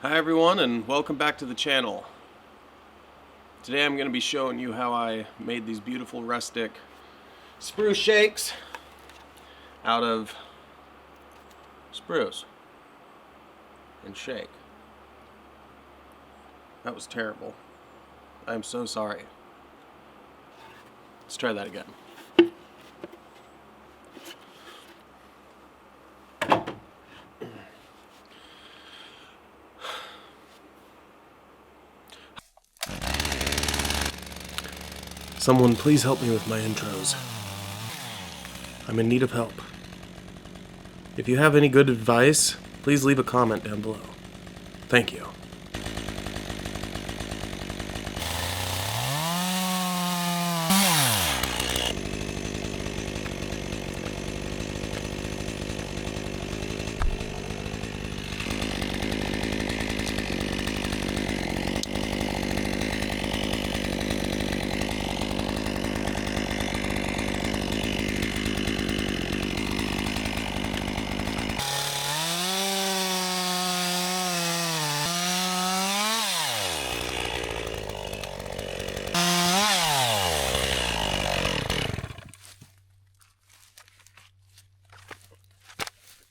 Hi everyone, and welcome back to the channel. Today I'm going to be showing you how I made these beautiful rustic spruce shakes out of spruce and shake. That was terrible. I'm so sorry. Let's try that again. Someone please help me with my intros. I'm in need of help. If you have any good advice, please leave a comment down below. Thank you.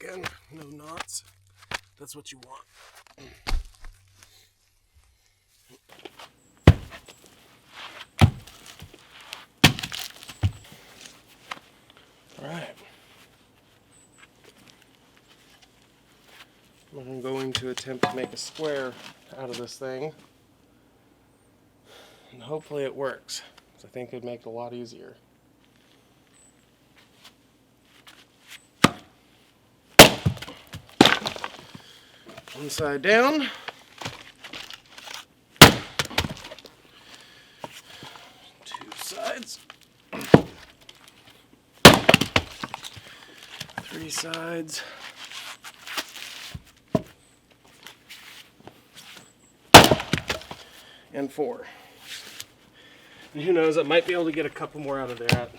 Again, no knots. That's what you want. Alright. I'm going to attempt to make a square out of this thing. And hopefully it works, because I think it'd make it a lot easier. One side down. Two sides. Three sides. And four. And who knows, I might be able to get a couple more out of that.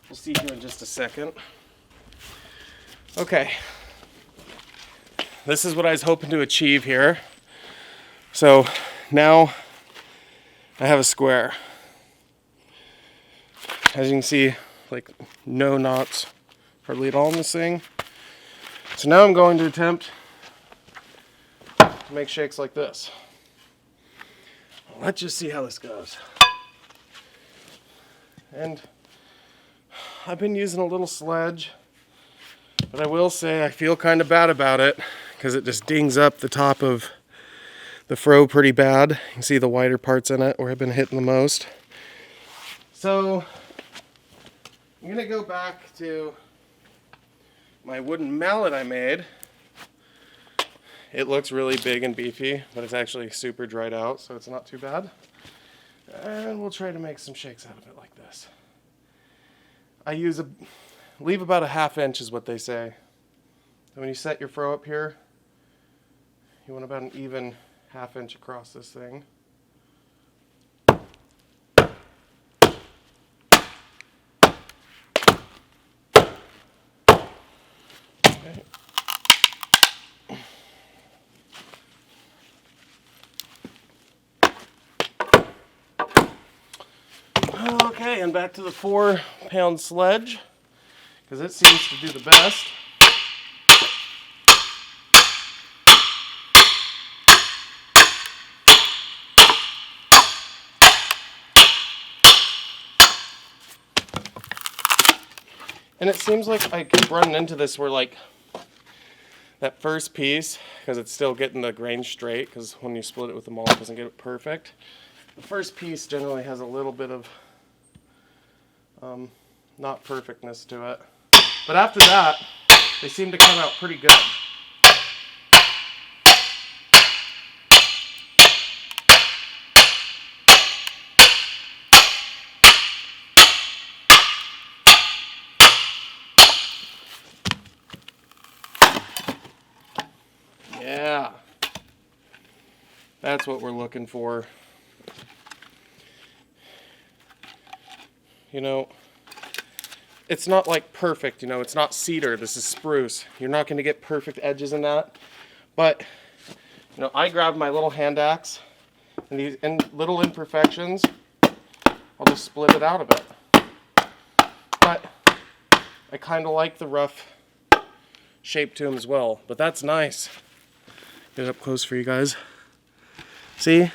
We'll see here in just a second. Okay. This is what I was hoping to achieve here. So now I have a square. As you can see, like no knots hardly at all in this thing. So now I'm going to attempt to make shakes like this. Let's just see how this goes. And I've been using a little sledge, but I will say I feel kind of bad about it because it just dings up the top of the fro pretty bad. You can see the wider parts in it where I've been hitting the most. So I'm gonna go back to my wooden mallet I made. It looks really big and beefy, but it's actually super dried out, so it's not too bad. And we'll try to make some shakes out of it like this. Leave about a ½ inch is what they say. So when you set your fro up here, you want about an even ½ inch across this thing. Okay. Okay, and back to the 4-pound sledge, because it seems to do the best. And it seems like I keep running into this where like that first piece, because it's still getting the grain straight, because when you split it with the mulch it doesn't get it perfect. The first piece generally has a little bit of not perfectness to it. But after that, they seem to come out pretty good. Yeah, that's what we're looking for. You know, it's not like perfect, you know, it's not cedar, this is spruce. You're not going to get perfect edges in that. But, you know, I grabbed my little hand axe, and these little imperfections, I'll just split it out of it. But I kind of like the rough shape to them as well. But that's nice. Get it up close for you guys. See?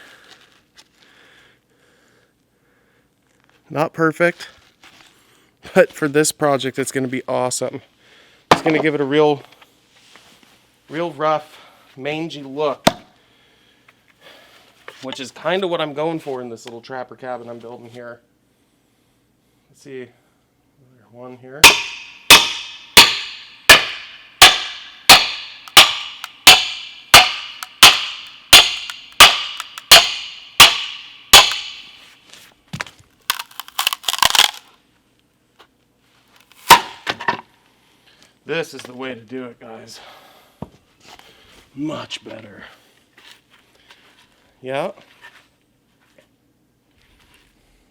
Not perfect, but for this project, it's going to be awesome. It's going to give it a real rough, mangy look, which is kind of what I'm going for in this little trapper cabin I'm building here. Let's see, there's one here. This is the way to do it, guys. Much better. Yeah.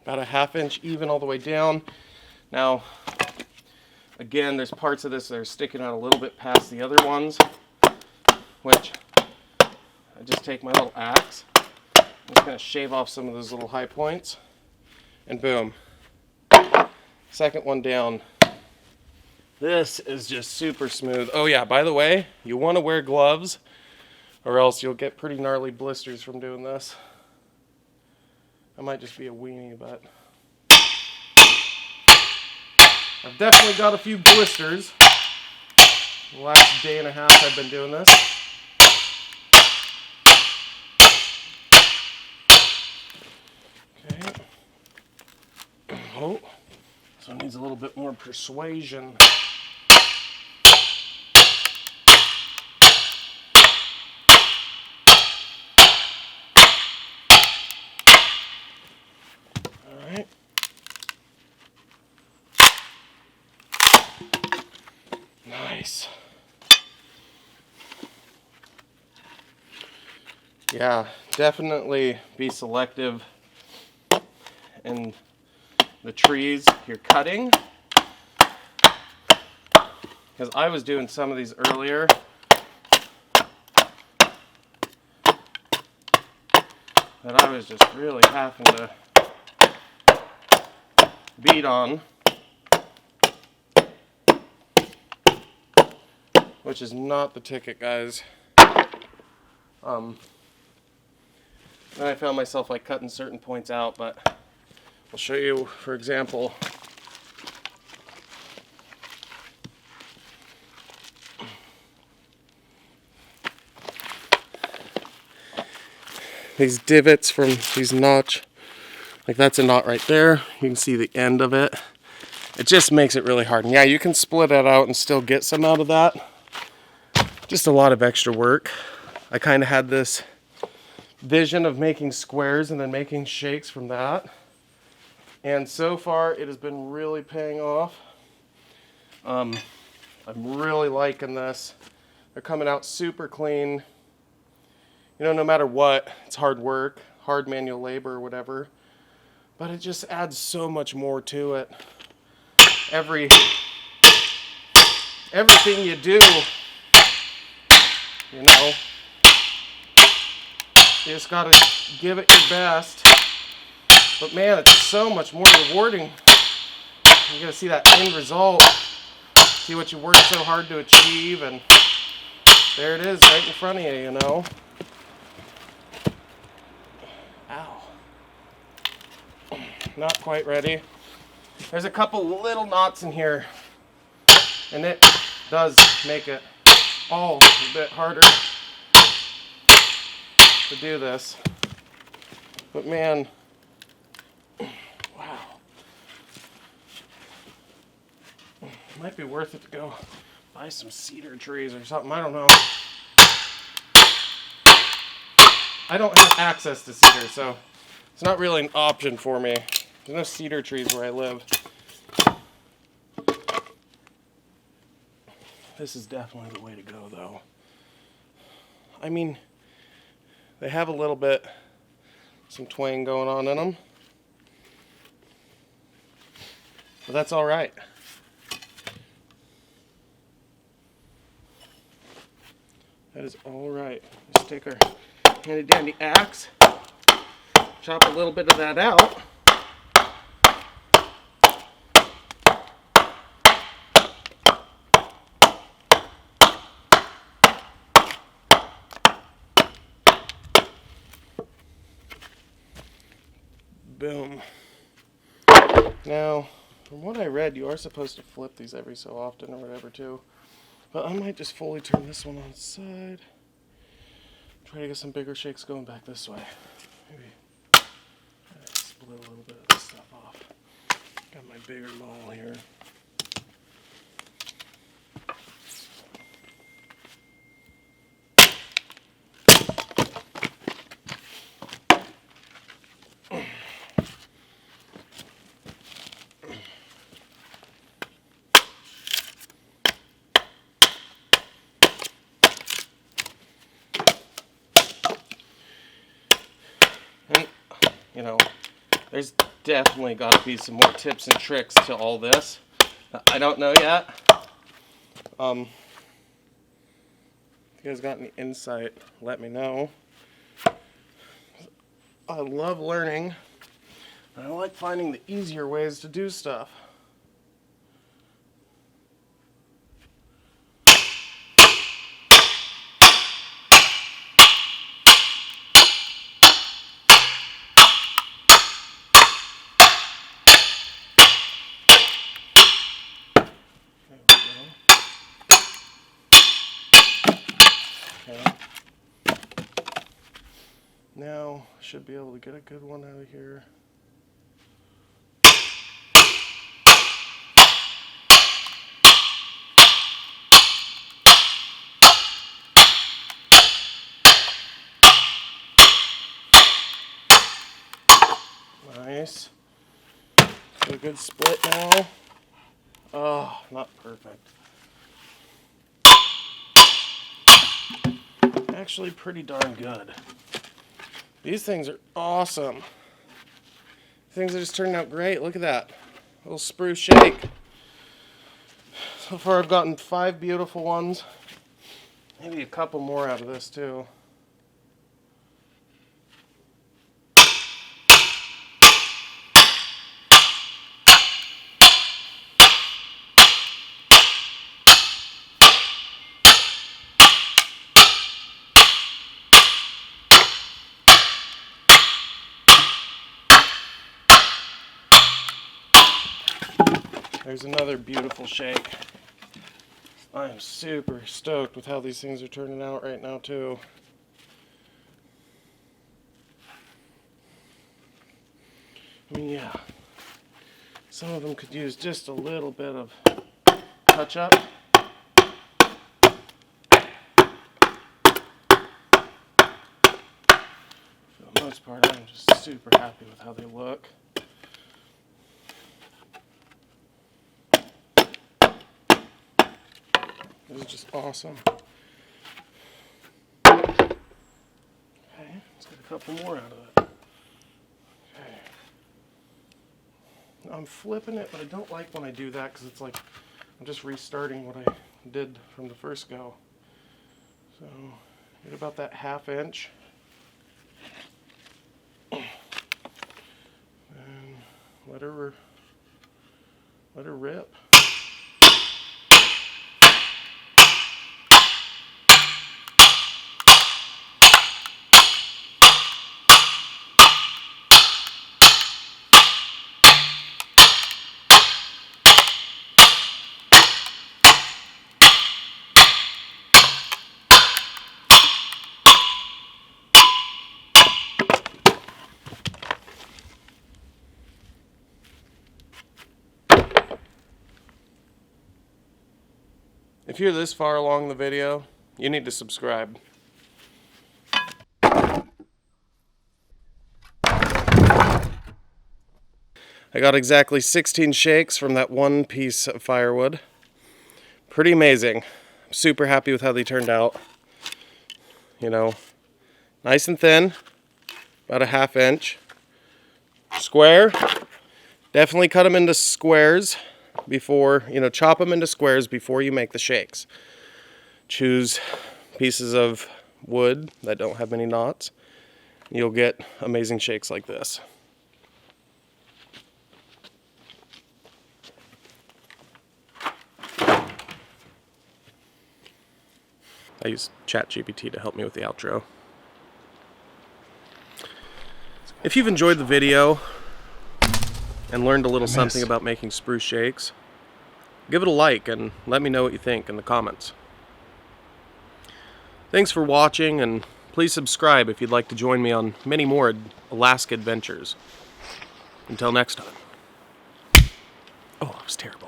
About a 1/2 inch even all the way down. Now, again, there's parts of this that are sticking out a little bit past the other ones, which I just take my little axe. I'm just going to shave off some of those little high points, and boom. Second one down. This is just super smooth. Oh yeah, by the way, you want to wear gloves or else you'll get pretty gnarly blisters from doing this. I might just be a weenie, but I've definitely got a few blisters the last day and a half I've been doing this. Okay. Oh, so it needs a little bit more persuasion. Alright. Nice. Yeah, definitely be selective in the trees you're cutting, because I was doing some of these earlier that I was just really having to beat on, which is not the ticket, guys. Then I found myself like cutting certain points out, but I'll show you, for example, these divots from these notch, like that's a knot right there. You can see the end of it. It just makes it really hard. And yeah, you can split it out and still get some out of that. Just a lot of extra work. I kind of had this vision of making squares and then making shakes from that. And so far, it has been really paying off. I'm really liking this. They're coming out super clean. You know, no matter what, it's hard work, hard manual labor or whatever, but it just adds so much more to it. Everything you do, you know, you just gotta give it your best. But man, it's so much more rewarding. You gotta see that end result, see what you worked so hard to achieve, and there it is right in front of you, you know. Ow. Not quite ready. There's a couple little knots in here, and it does make it all a bit harder to do this. But man, wow. Might be worth it to go buy some cedar trees or something, I don't know. I don't have access to cedar, so it's not really an option for me. There's no cedar trees where I live. This is definitely the way to go, though. I mean, they have a little bit, some twang going on in them, but that's all right. That is all right. Let's take our handy dandy axe, chop a little bit of that out. Boom. Now, from what I read, you are supposed to flip these every so often or whatever too. But I might just fully turn this one on its side. Try to get some bigger shakes going back this way. Maybe split a little bit of this stuff off. Got my bigger maul here. And, you know, there's definitely got to be some more tips and tricks to all this. I don't know yet. If you guys got any insight, let me know. I love learning, and I like finding the easier ways to do stuff. Now, should be able to get a good one out of here. Nice. So a good split now. Oh, not perfect. Actually pretty darn good. These things are awesome. Things are just turning out great. Look at that. Little spruce shake. So far I've gotten 5 beautiful ones. Maybe a couple more out of this too. There's another beautiful shake. I am super stoked with how these things are turning out right now too. I mean, yeah, some of them could use just a little bit of touch up. For the most part, I'm just super happy with how they look. This is just awesome. Okay, let's get a couple more out of it. Okay. I'm flipping it, but I don't like when I do that because it's like I'm just restarting what I did from the first go. So, get about that 1/2 inch. And let her rip. If you're this far along the video, you need to subscribe. I got exactly 16 shakes from that one piece of firewood. Pretty amazing. I'm super happy with how they turned out. You know, nice and thin, about a 1/2 inch. Square, definitely cut them into squares before, chop them into squares before you make the shakes. Choose pieces of wood that don't have many knots, you'll get amazing shakes like this. I use ChatGPT to help me with the outro. If you've enjoyed the video and learned a little something about making spruce shakes, give it a like and let me know what you think in the comments. Thanks for watching, and please subscribe if you'd like to join me on many more Alaska adventures. Until next time. Oh, that was terrible.